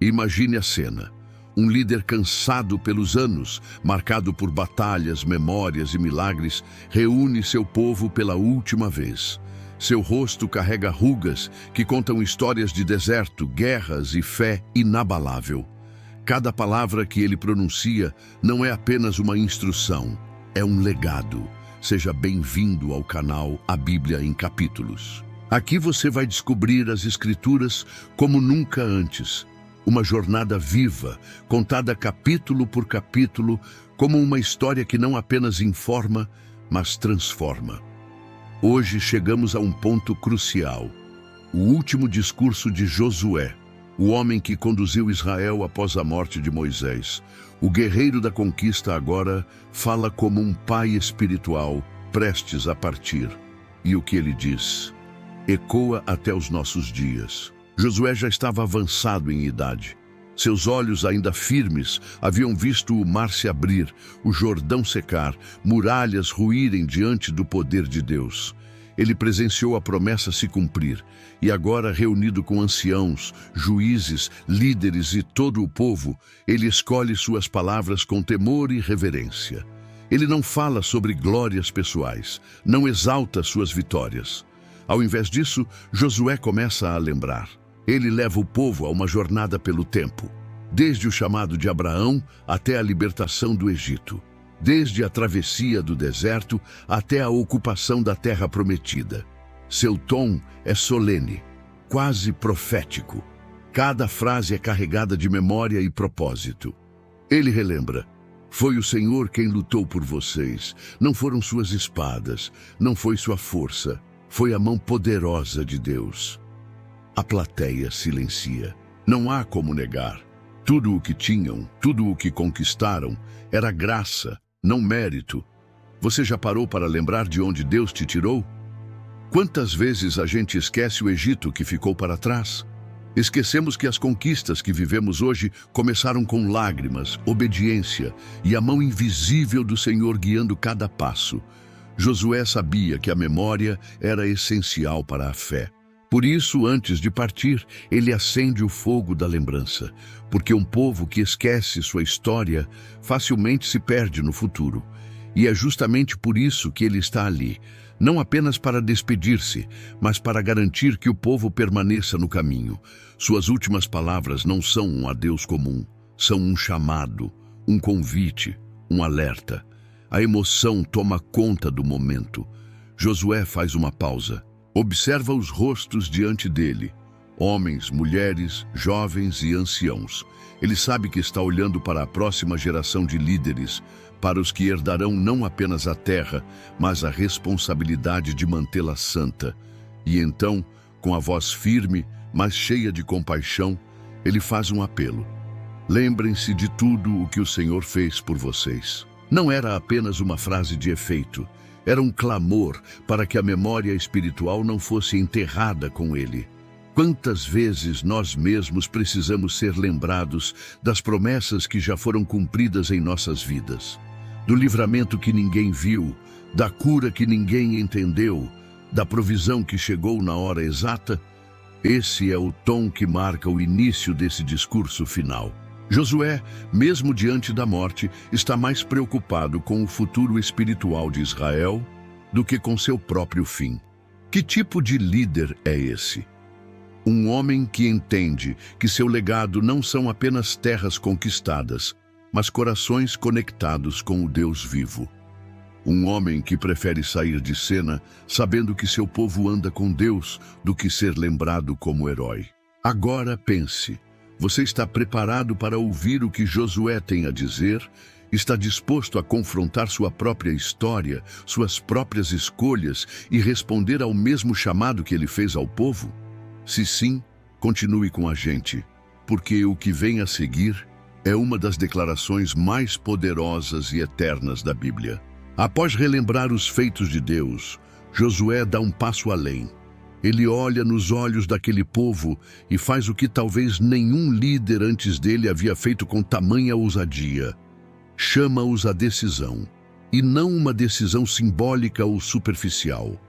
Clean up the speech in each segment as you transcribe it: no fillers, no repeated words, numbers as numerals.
Imagine a cena. Um líder cansado pelos anos, marcado por batalhas, memórias e milagres, reúne seu povo pela última vez. Seu rosto carrega rugas que contam histórias de deserto, guerras e fé inabalável. Cada palavra que ele pronuncia não é apenas uma instrução, é um legado. Seja bem-vindo ao canal A Bíblia em Capítulos. Aqui você vai descobrir as Escrituras como nunca antes. Uma jornada viva, contada capítulo por capítulo, como uma história que não apenas informa, mas transforma. Hoje chegamos a um ponto crucial. O último discurso de Josué, o homem que conduziu Israel após a morte de Moisés. O guerreiro da conquista agora fala como um pai espiritual, prestes a partir. E o que ele diz ecoa até os nossos dias. Josué já estava avançado em idade. Seus olhos ainda firmes haviam visto o mar se abrir, o Jordão secar, muralhas ruírem diante do poder de Deus. Ele presenciou a promessa se cumprir, e agora, reunido com anciãos, juízes, líderes e todo o povo, ele escolhe suas palavras com temor e reverência. Ele não fala sobre glórias pessoais, não exalta suas vitórias. Ao invés disso, Josué começa a lembrar. Ele leva o povo a uma jornada pelo tempo, desde o chamado de Abraão até a libertação do Egito, desde a travessia do deserto até a ocupação da terra prometida. Seu tom é solene, quase profético. Cada frase é carregada de memória e propósito. Ele relembra: foi o Senhor quem lutou por vocês, não foram suas espadas, não foi sua força, foi a mão poderosa de Deus. A plateia silencia. Não há como negar. Tudo o que tinham, tudo o que conquistaram, era graça, não mérito. Você já parou para lembrar de onde Deus te tirou? Quantas vezes a gente esquece o Egito que ficou para trás? Esquecemos que as conquistas que vivemos hoje começaram com lágrimas, obediência e a mão invisível do Senhor guiando cada passo. Josué sabia que a memória era essencial para a fé. Por isso, antes de partir, ele acende o fogo da lembrança, porque um povo que esquece sua história facilmente se perde no futuro. E é justamente por isso que ele está ali, não apenas para despedir-se, mas para garantir que o povo permaneça no caminho. Suas últimas palavras não são um adeus comum, são um chamado, um convite, um alerta. A emoção toma conta do momento. Josué faz uma pausa. Observa os rostos diante dele, homens, mulheres, jovens e anciãos. Ele sabe que está olhando para a próxima geração de líderes, para os que herdarão não apenas a terra, mas a responsabilidade de mantê-la santa. E então, com a voz firme, mas cheia de compaixão, ele faz um apelo. Lembrem-se de tudo o que o Senhor fez por vocês. Não era apenas uma frase de efeito. Era um clamor para que a memória espiritual não fosse enterrada com ele. Quantas vezes nós mesmos precisamos ser lembrados das promessas que já foram cumpridas em nossas vidas? Do livramento que ninguém viu, da cura que ninguém entendeu, da provisão que chegou na hora exata? Esse é o tom que marca o início desse discurso final. Josué, mesmo diante da morte, está mais preocupado com o futuro espiritual de Israel do que com seu próprio fim. Que tipo de líder é esse? Um homem que entende que seu legado não são apenas terras conquistadas, mas corações conectados com o Deus vivo. Um homem que prefere sair de cena sabendo que seu povo anda com Deus do que ser lembrado como herói. Agora pense. Você está preparado para ouvir o que Josué tem a dizer? Está disposto a confrontar sua própria história, suas próprias escolhas e responder ao mesmo chamado que ele fez ao povo? Se sim, continue com a gente, porque o que vem a seguir é uma das declarações mais poderosas e eternas da Bíblia. Após relembrar os feitos de Deus, Josué dá um passo além. Ele olha nos olhos daquele povo e faz o que talvez nenhum líder antes dele havia feito com tamanha ousadia. Chama-os à decisão, e não uma decisão simbólica ou superficial.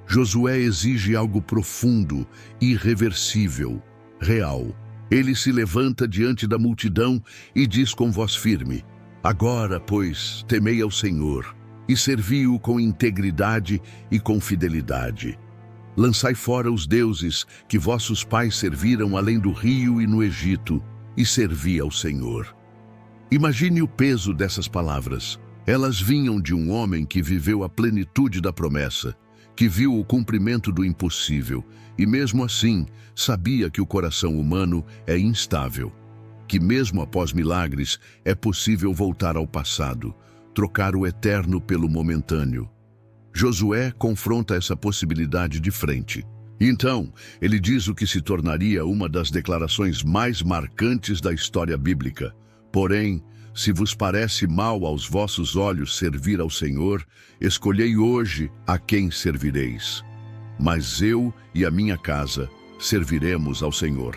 Josué exige algo profundo, irreversível, real. Ele se levanta diante da multidão e diz com voz firme: agora, pois, temei ao Senhor e servi-o com integridade e com fidelidade. Lançai fora os deuses que vossos pais serviram além do rio e no Egito, e servi ao Senhor. Imagine o peso dessas palavras. Elas vinham de um homem que viveu a plenitude da promessa, que viu o cumprimento do impossível e, mesmo assim, sabia que o coração humano é instável, que mesmo após milagres é possível voltar ao passado, trocar o eterno pelo momentâneo. Josué confronta essa possibilidade de frente. Então, ele diz o que se tornaria uma das declarações mais marcantes da história bíblica. Porém, se vos parece mal aos vossos olhos servir ao Senhor, escolhei hoje a quem servireis. Mas eu e a minha casa serviremos ao Senhor.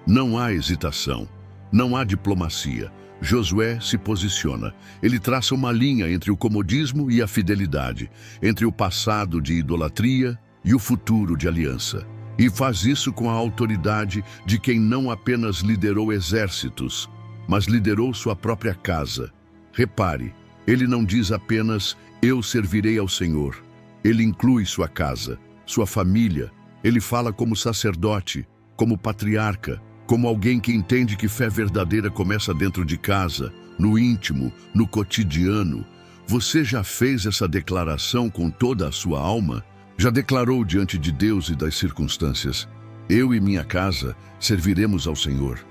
Não há hesitação, não há diplomacia. Josué se posiciona. Ele traça uma linha entre o comodismo e a fidelidade, entre o passado de idolatria e o futuro de aliança. E faz isso com a autoridade de quem não apenas liderou exércitos, mas liderou sua própria casa. Repare, ele não diz apenas, eu servirei ao Senhor. Ele inclui sua casa, sua família. Ele fala como sacerdote, como patriarca, como alguém que entende que fé verdadeira começa dentro de casa, no íntimo, no cotidiano. Você já fez essa declaração com toda a sua alma? Já declarou diante de Deus e das circunstâncias, eu e minha casa serviremos ao Senhor?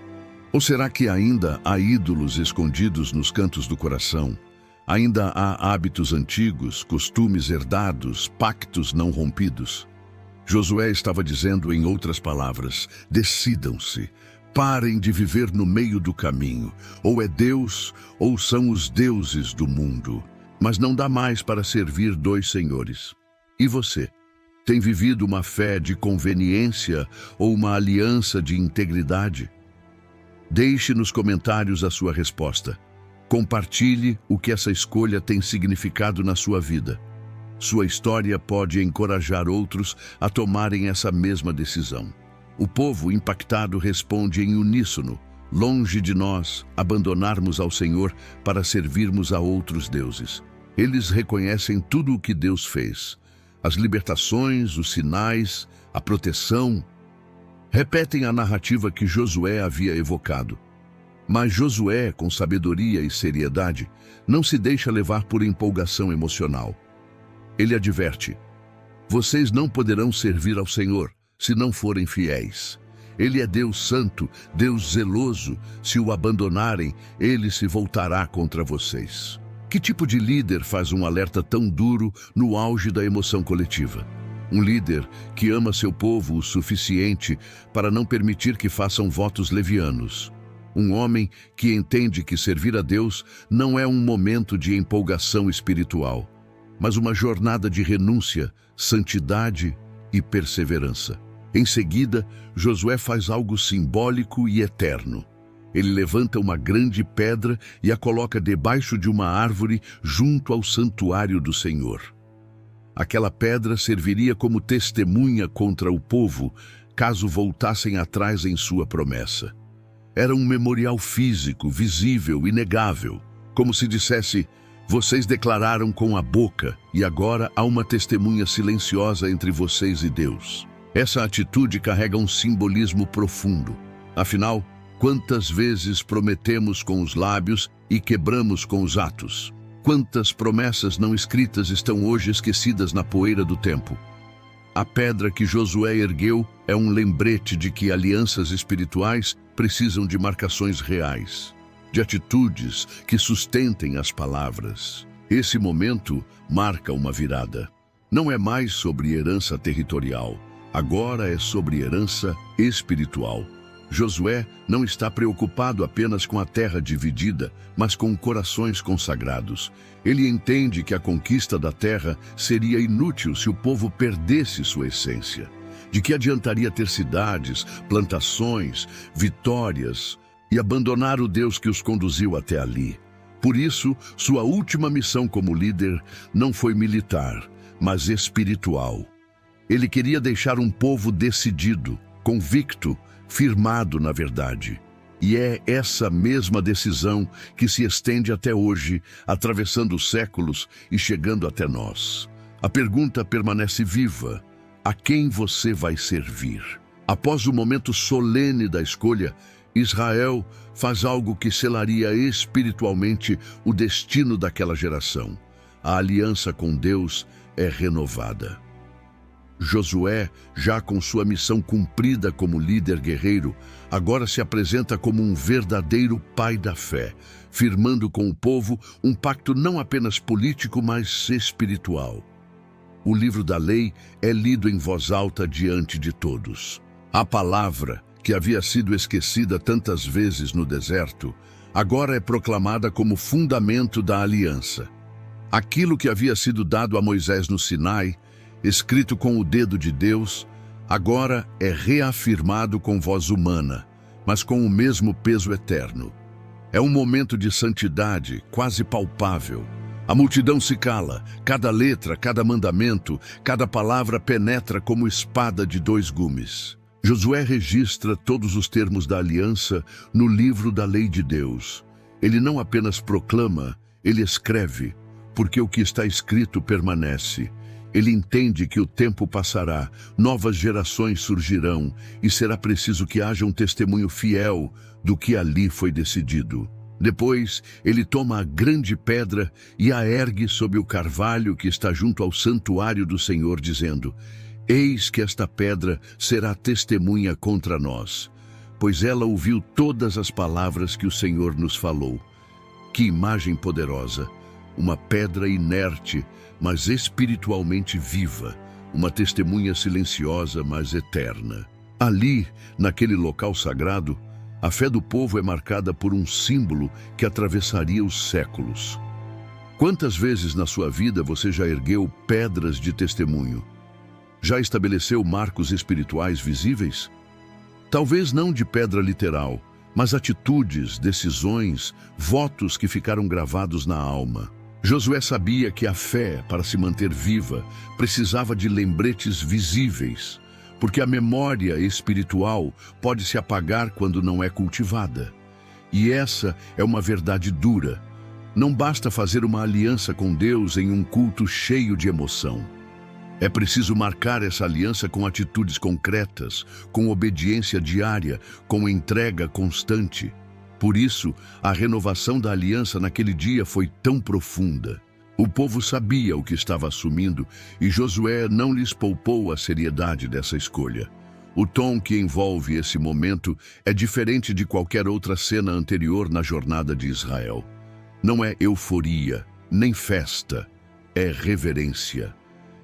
Ou será que ainda há ídolos escondidos nos cantos do coração? Ainda há hábitos antigos, costumes herdados, pactos não rompidos? Josué estava dizendo, em outras palavras, decidam-se, parem de viver no meio do caminho. Ou é Deus, ou são os deuses do mundo. Mas não dá mais para servir dois senhores. E você? Tem vivido uma fé de conveniência ou uma aliança de integridade? Deixe nos comentários a sua resposta. Compartilhe o que essa escolha tem significado na sua vida. Sua história pode encorajar outros a tomarem essa mesma decisão. O povo impactado responde em uníssono, longe de nós abandonarmos ao Senhor para servirmos a outros deuses. Eles reconhecem tudo o que Deus fez, as libertações, os sinais, a proteção. Repetem a narrativa que Josué havia evocado. Mas Josué, com sabedoria e seriedade, não se deixa levar por empolgação emocional. Ele adverte: vocês não poderão servir ao Senhor se não forem fiéis. Ele é Deus santo, Deus zeloso. Se o abandonarem, ele se voltará contra vocês. Que tipo de líder faz um alerta tão duro no auge da emoção coletiva? Um líder que ama seu povo o suficiente para não permitir que façam votos levianos. Um homem que entende que servir a Deus não é um momento de empolgação espiritual, mas uma jornada de renúncia, santidade e perseverança. Em seguida, Josué faz algo simbólico e eterno. Ele levanta uma grande pedra e a coloca debaixo de uma árvore junto ao santuário do Senhor. Aquela pedra serviria como testemunha contra o povo, caso voltassem atrás em sua promessa. Era um memorial físico, visível, inegável, como se dissesse: vocês declararam com a boca e agora há uma testemunha silenciosa entre vocês e Deus. Essa atitude carrega um simbolismo profundo. Afinal, quantas vezes prometemos com os lábios e quebramos com os atos? Quantas promessas não escritas estão hoje esquecidas na poeira do tempo? A pedra que Josué ergueu é um lembrete de que alianças espirituais precisam de marcações reais, de atitudes que sustentem as palavras. Esse momento marca uma virada. Não é mais sobre herança territorial, agora é sobre herança espiritual. Josué não está preocupado apenas com a terra dividida, mas com corações consagrados. Ele entende que a conquista da terra seria inútil se o povo perdesse sua essência. De que adiantaria ter cidades, plantações, vitórias e abandonar o Deus que os conduziu até ali? Por isso, sua última missão como líder não foi militar, mas espiritual. Ele queria deixar um povo decidido, convicto, firmado na verdade. E é essa mesma decisão que se estende até hoje, atravessando os séculos e chegando até nós. A pergunta permanece viva: a quem você vai servir? Após o momento solene da escolha, Israel faz algo que selaria espiritualmente o destino daquela geração. A aliança com Deus é renovada. Josué, já com sua missão cumprida como líder guerreiro, agora se apresenta como um verdadeiro pai da fé, firmando com o povo um pacto não apenas político, mas espiritual. O livro da lei é lido em voz alta diante de todos. A palavra, que havia sido esquecida tantas vezes no deserto, agora é proclamada como fundamento da aliança. Aquilo que havia sido dado a Moisés no Sinai, escrito com o dedo de Deus, agora é reafirmado com voz humana, mas com o mesmo peso eterno. É um momento de santidade quase palpável. A multidão se cala, cada letra, cada mandamento, cada palavra penetra como espada de dois gumes. Josué registra todos os termos da aliança no livro da lei de Deus. Ele não apenas proclama, ele escreve, porque o que está escrito permanece. Ele entende que o tempo passará, novas gerações surgirão e será preciso que haja um testemunho fiel do que ali foi decidido. Depois, ele toma a grande pedra e a ergue sob o carvalho que está junto ao santuário do Senhor, dizendo: Eis que esta pedra será testemunha contra nós, pois ela ouviu todas as palavras que o Senhor nos falou. Que imagem poderosa! Uma pedra inerte, mas espiritualmente viva, uma testemunha silenciosa, mas eterna. Ali, naquele local sagrado, a fé do povo é marcada por um símbolo que atravessaria os séculos. Quantas vezes na sua vida você já ergueu pedras de testemunho? Já estabeleceu marcos espirituais visíveis? Talvez não de pedra literal, mas atitudes, decisões, votos que ficaram gravados na alma. Josué sabia que a fé, para se manter viva, precisava de lembretes visíveis, porque a memória espiritual pode se apagar quando não é cultivada. E essa é uma verdade dura. Não basta fazer uma aliança com Deus em um culto cheio de emoção. É preciso marcar essa aliança com atitudes concretas, com obediência diária, com entrega constante. Por isso, a renovação da aliança naquele dia foi tão profunda. O povo sabia o que estava assumindo e Josué não lhes poupou a seriedade dessa escolha. O tom que envolve esse momento é diferente de qualquer outra cena anterior na jornada de Israel. Não é euforia, nem festa, é reverência.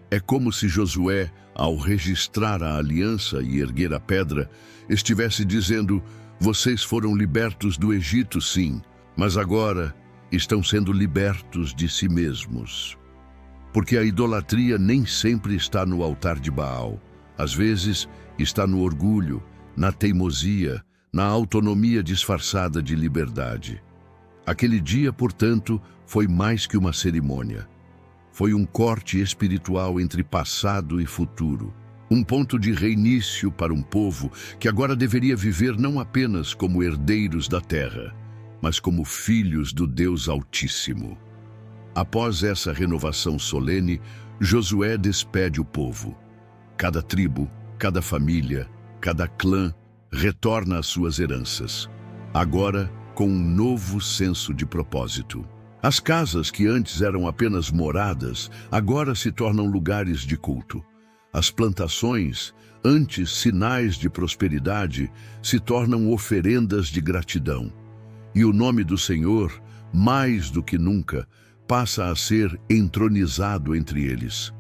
É como se Josué, ao registrar a aliança e erguer a pedra, estivesse dizendo: vocês foram libertos do Egito, sim, mas agora estão sendo libertos de si mesmos. Porque a idolatria nem sempre está no altar de Baal. Às vezes está no orgulho, na teimosia, na autonomia disfarçada de liberdade. Aquele dia, portanto, foi mais que uma cerimônia. Foi um corte espiritual entre passado e futuro. Um ponto de reinício para um povo que agora deveria viver não apenas como herdeiros da terra, mas como filhos do Deus Altíssimo. Após essa renovação solene, Josué despede o povo. Cada tribo, cada família, cada clã retorna às suas heranças, agora com um novo senso de propósito. As casas que antes eram apenas moradas, agora se tornam lugares de culto. As plantações, antes sinais de prosperidade, se tornam oferendas de gratidão. E o nome do Senhor, mais do que nunca, passa a ser entronizado entre eles.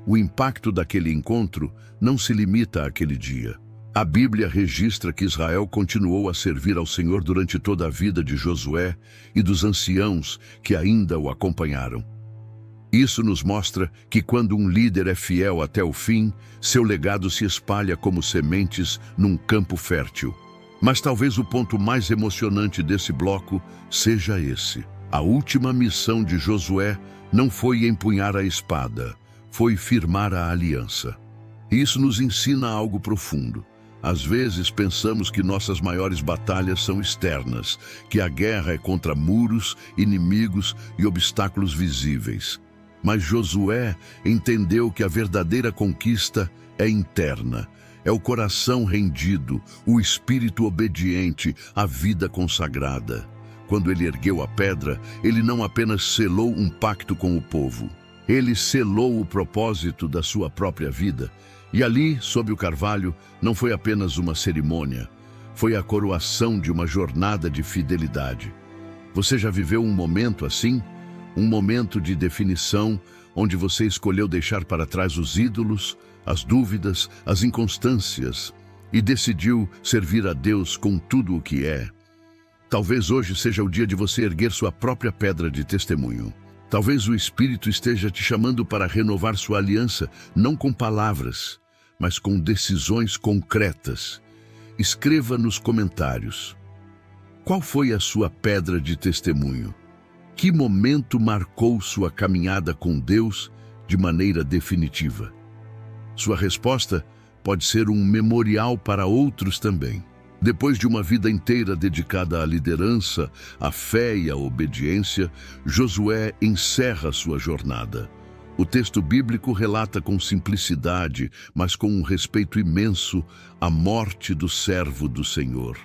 O impacto daquele encontro não se limita àquele dia. A Bíblia registra que Israel continuou a servir ao Senhor durante toda a vida de Josué e dos anciãos que ainda o acompanharam. Isso nos mostra que quando um líder é fiel até o fim, seu legado se espalha como sementes num campo fértil. Mas talvez o ponto mais emocionante desse bloco seja esse. A última missão de Josué não foi empunhar a espada, foi firmar a aliança. Isso nos ensina algo profundo. Às vezes pensamos que nossas maiores batalhas são externas, que a guerra é contra muros, inimigos e obstáculos visíveis. Mas Josué entendeu que a verdadeira conquista é interna. É o coração rendido, o espírito obediente, a vida consagrada. Quando ele ergueu a pedra, ele não apenas selou um pacto com o povo. Ele selou o propósito da sua própria vida. E ali, sob o carvalho, não foi apenas uma cerimônia, foi a coroação de uma jornada de fidelidade. Você já viveu um momento assim? Um momento de definição, onde você escolheu deixar para trás os ídolos, as dúvidas, as inconstâncias, e decidiu servir a Deus com tudo o que é. Talvez hoje seja o dia de você erguer sua própria pedra de testemunho. Talvez o Espírito esteja te chamando para renovar sua aliança, não com palavras, mas com decisões concretas. Escreva nos comentários. Qual foi a sua pedra de testemunho? Que momento marcou sua caminhada com Deus de maneira definitiva? Sua resposta pode ser um memorial para outros também. Depois de uma vida inteira dedicada à liderança, à fé e à obediência, Josué encerra sua jornada. O texto bíblico relata com simplicidade, mas com um respeito imenso, a morte do servo do Senhor.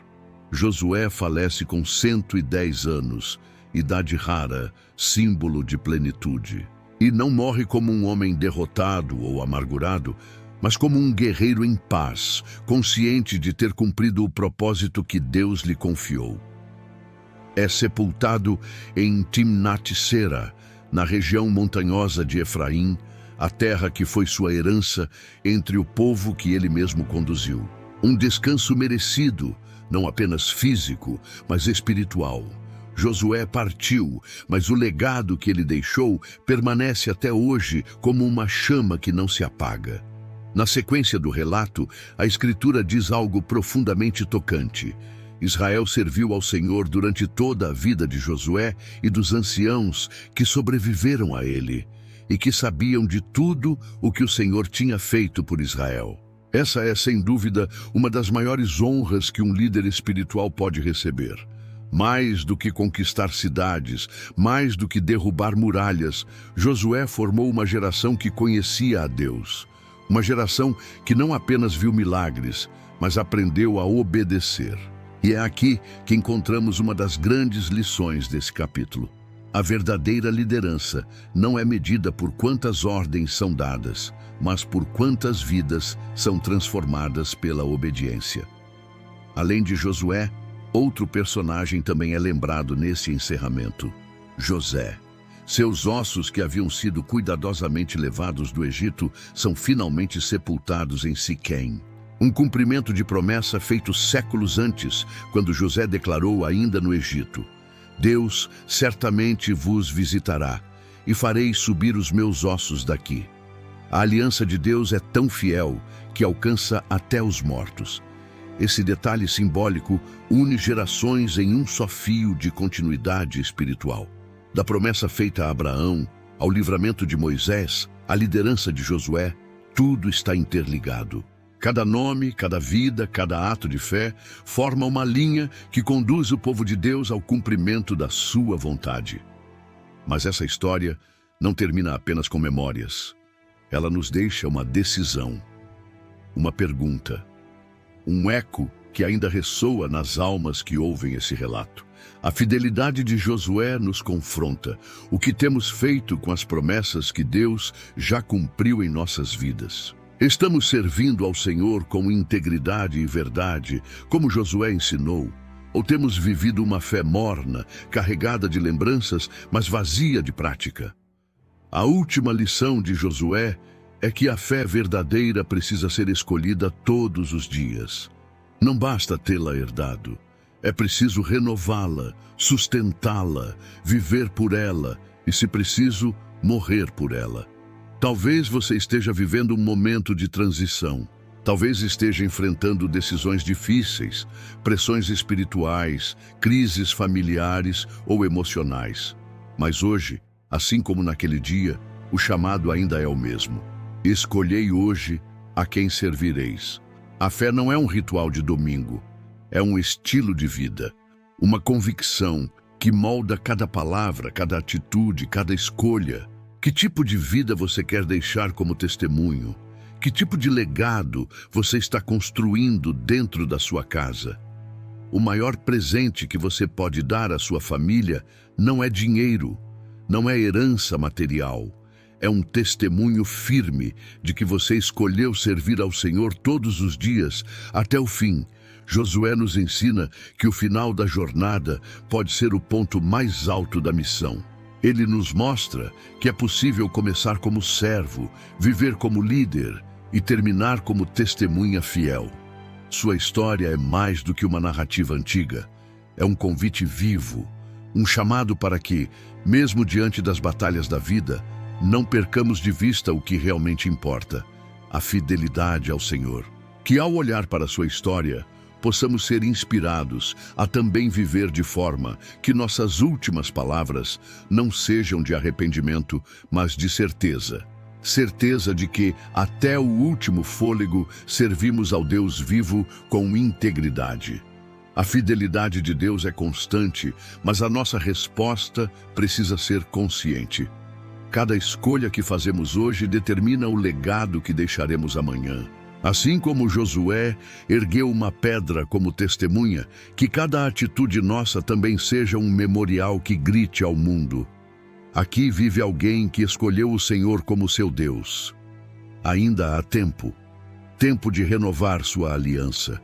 Josué falece com 110 anos, idade rara, símbolo de plenitude. E não morre como um homem derrotado ou amargurado, mas como um guerreiro em paz, consciente de ter cumprido o propósito que Deus lhe confiou. É sepultado em Timnat-Sera, na região montanhosa de Efraim, a terra que foi sua herança entre o povo que ele mesmo conduziu. Um descanso merecido, não apenas físico, mas espiritual. Josué partiu, mas o legado que ele deixou permanece até hoje como uma chama que não se apaga. Na sequência do relato, a Escritura diz algo profundamente tocante. Israel serviu ao Senhor durante toda a vida de Josué e dos anciãos que sobreviveram a ele, e que sabiam de tudo o que o Senhor tinha feito por Israel. Essa é, sem dúvida, uma das maiores honras que um líder espiritual pode receber. Mais do que conquistar cidades, mais do que derrubar muralhas, Josué formou uma geração que conhecia a Deus. Uma geração que não apenas viu milagres, mas aprendeu a obedecer. E é aqui que encontramos uma das grandes lições desse capítulo. A verdadeira liderança não é medida por quantas ordens são dadas, mas por quantas vidas são transformadas pela obediência. Além de Josué, outro personagem também é lembrado nesse encerramento: José. Seus ossos, que haviam sido cuidadosamente levados do Egito, são finalmente sepultados em Siquém. Um cumprimento de promessa feito séculos antes, quando José declarou ainda no Egito: Deus certamente vos visitará, e farei subir os meus ossos daqui. A aliança de Deus é tão fiel que alcança até os mortos. Esse detalhe simbólico une gerações em um só fio de continuidade espiritual. Da promessa feita a Abraão, ao livramento de Moisés, à liderança de Josué, tudo está interligado. Cada nome, cada vida, cada ato de fé forma uma linha que conduz o povo de Deus ao cumprimento da sua vontade. Mas essa história não termina apenas com memórias. Ela nos deixa uma decisão, uma pergunta, um eco que ainda ressoa nas almas que ouvem esse relato. A fidelidade de Josué nos confronta. O que temos feito com as promessas que Deus já cumpriu em nossas vidas? Estamos servindo ao Senhor com integridade e verdade, como Josué ensinou? Ou temos vivido uma fé morna, carregada de lembranças, mas vazia de prática? A última lição de Josué é que a fé verdadeira precisa ser escolhida todos os dias. Não basta tê-la herdado. É preciso renová-la, sustentá-la, viver por ela e, se preciso, morrer por ela. Talvez você esteja vivendo um momento de transição. Talvez esteja enfrentando decisões difíceis, pressões espirituais, crises familiares ou emocionais. Mas hoje, assim como naquele dia, o chamado ainda é o mesmo. Escolhei hoje a quem servireis. A fé não é um ritual de domingo, é um estilo de vida, uma convicção que molda cada palavra, cada atitude, cada escolha. Que tipo de vida você quer deixar como testemunho? Que tipo de legado você está construindo dentro da sua casa? O maior presente que você pode dar à sua família não é dinheiro, não é herança material. É um testemunho firme de que você escolheu servir ao Senhor todos os dias, até o fim. Josué nos ensina que o final da jornada pode ser o ponto mais alto da missão. Ele nos mostra que é possível começar como servo, viver como líder e terminar como testemunha fiel. Sua história é mais do que uma narrativa antiga. É um convite vivo, um chamado para que, mesmo diante das batalhas da vida, não percamos de vista o que realmente importa, a fidelidade ao Senhor. Que ao olhar para sua história, possamos ser inspirados a também viver de forma que nossas últimas palavras não sejam de arrependimento, mas de certeza. Certeza de que, até o último fôlego, servimos ao Deus vivo com integridade. A fidelidade de Deus é constante, mas a nossa resposta precisa ser consciente. Cada escolha que fazemos hoje determina o legado que deixaremos amanhã. Assim como Josué ergueu uma pedra como testemunha, que cada atitude nossa também seja um memorial que grite ao mundo: aqui vive alguém que escolheu o Senhor como seu Deus. Ainda há tempo, tempo de renovar sua aliança,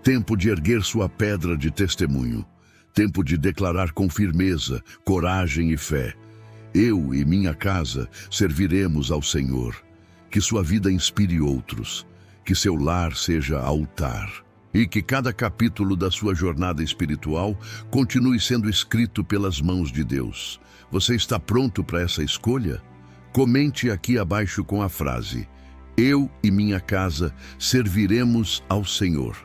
tempo de erguer sua pedra de testemunho, tempo de declarar com firmeza, coragem e fé: eu e minha casa serviremos ao Senhor. Que sua vida inspire outros, que seu lar seja altar e que cada capítulo da sua jornada espiritual continue sendo escrito pelas mãos de Deus. Você está pronto para essa escolha? Comente aqui abaixo com a frase: eu e minha casa serviremos ao Senhor.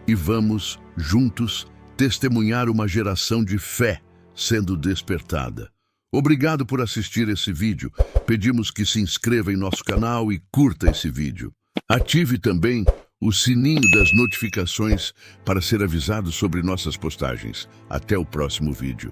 E vamos, juntos, testemunhar uma geração de fé sendo despertada. Obrigado por assistir esse vídeo. Pedimos que se inscreva em nosso canal e curta esse vídeo. Ative também o sininho das notificações para ser avisado sobre nossas postagens. Até o próximo vídeo.